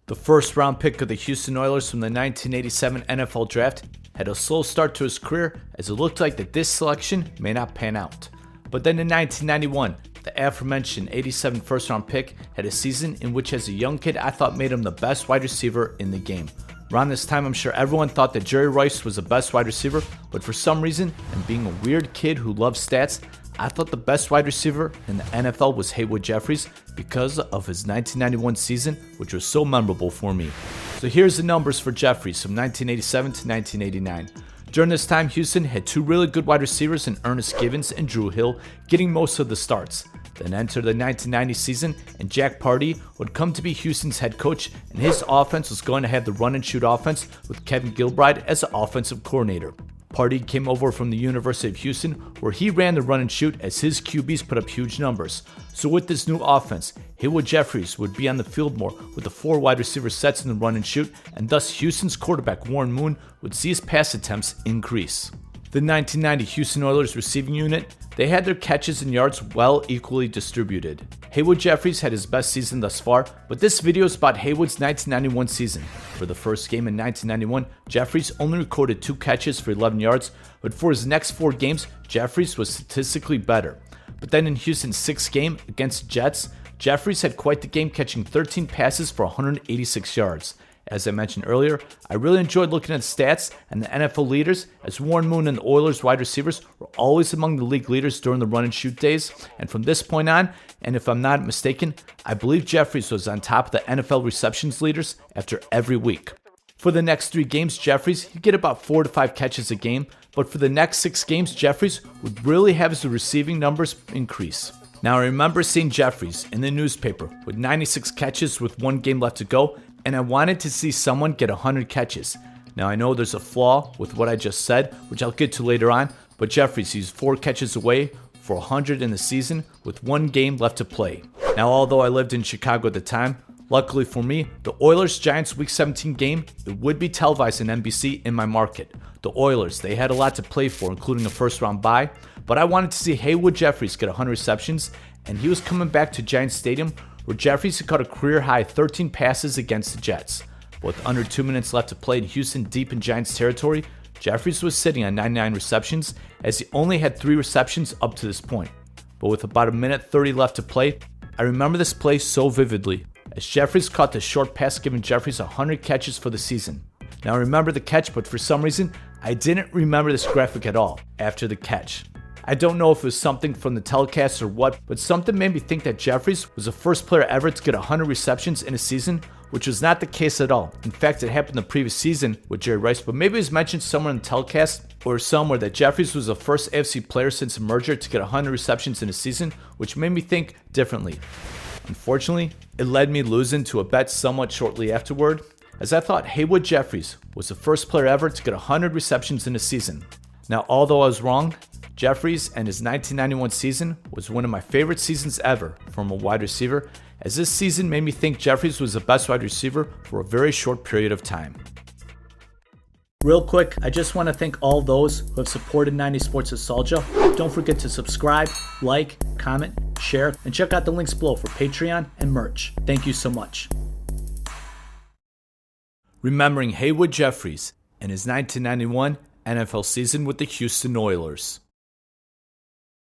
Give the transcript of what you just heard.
The first round pick of the Houston Oilers from the 1987 NFL Draft had a slow start to his career as it looked like that this selection may not pan out. But then in 1991, the aforementioned 87 first round pick had a season in which as a young kid I thought made him the best wide receiver in the game. Around this time I'm sure everyone thought that Jerry Rice was the best wide receiver, but for some reason, and being a weird kid who loves stats, I thought the best wide receiver in the NFL was Haywood Jeffires because of his 1991 season, which was so memorable for me. So here's the numbers for Jeffires from 1987 to 1989. During this time, Houston had two really good wide receivers in Ernest Givens and Drew Hill, getting most of the starts. Then enter the 1990 season, and Jack Pardee would come to be Houston's head coach, and his offense was going to have the run and shoot offense with Kevin Gilbride as the offensive coordinator. Pardee came over from the University of Houston, where he ran the run and shoot as his QBs put up huge numbers. So with this new offense, Haywood Jeffires would be on the field more with the four wide receiver sets in the run and shoot, and thus Houston's quarterback Warren Moon would see his pass attempts increase. The 1990 Houston Oilers receiving unit, they had their catches and yards well equally distributed. Haywood Jeffires had his best season thus far, but this video is about Haywood's 1991 season. For the first game in 1991, Jeffires only recorded 2 catches for 11 yards, but for his next 4 games, Jeffires was statistically better. But then in Houston's 6th game against the Jets, Jeffires had quite the game, catching 13 passes for 186 yards. As I mentioned earlier, I really enjoyed looking at the stats and the NFL leaders, as Warren Moon and the Oilers wide receivers were always among the league leaders during the run and shoot days. And from this point on, and if I'm not mistaken, I believe Jeffires was on top of the NFL receptions leaders after every week. For the next 3 games, Jeffires he'd get about 4 to 5 catches a game, but for the next 6 games, Jeffires would really have his receiving numbers increase. Now I remember seeing Jeffires in the newspaper with 96 catches with 1 game left to go, and I wanted to see someone get 100 catches. Now I know there's a flaw with what I just said, which I'll get to later on, but Jeffires he's 4 catches away for 100 in the season with 1 game left to play. Now although I lived in Chicago at the time, luckily for me, the Oilers-Giants Week 17 game, it would be televised on NBC in my market. The Oilers, they had a lot to play for, including a first-round bye, but I wanted to see Haywood Jeffires get 100 receptions, and he was coming back to Giants Stadium, where Jeffires had caught a career-high 13 passes against the Jets. But with under 2 minutes left to play in Houston deep in Giants territory, Jeffires was sitting on 99 receptions, as he only had 3 receptions up to this point. But with about 1:30 left to play, I remember this play so vividly, as Jeffires caught the short pass giving Jeffires 100 catches for the season. Now I remember the catch, but for some reason, I didn't remember this graphic at all after the catch. I don't know if it was something from the telecast or what, but something made me think that Jeffires was the first player ever to get 100 receptions in a season, which was not the case at all. In fact, it happened the previous season with Jerry Rice, but maybe it was mentioned somewhere in the telecast or somewhere that Jeffires was the first AFC player since the merger to get 100 receptions in a season, which made me think differently. Unfortunately, it led me losing to a bet somewhat shortly afterward, as I thought Haywood Jeffires was the first player ever to get 100 receptions in a season. Now, although I was wrong, Jeffires and his 1991 season was one of my favorite seasons ever from a wide receiver, as this season made me think Jeffires was the best wide receiver for a very short period of time. Real quick, I just want to thank all those who have supported 90 Sports Nostalgia. Don't forget to subscribe, like, comment, share, and check out the links below for Patreon and merch. Thank you so much. Remembering Haywood Jeffires and his 1991 NFL season with the Houston Oilers.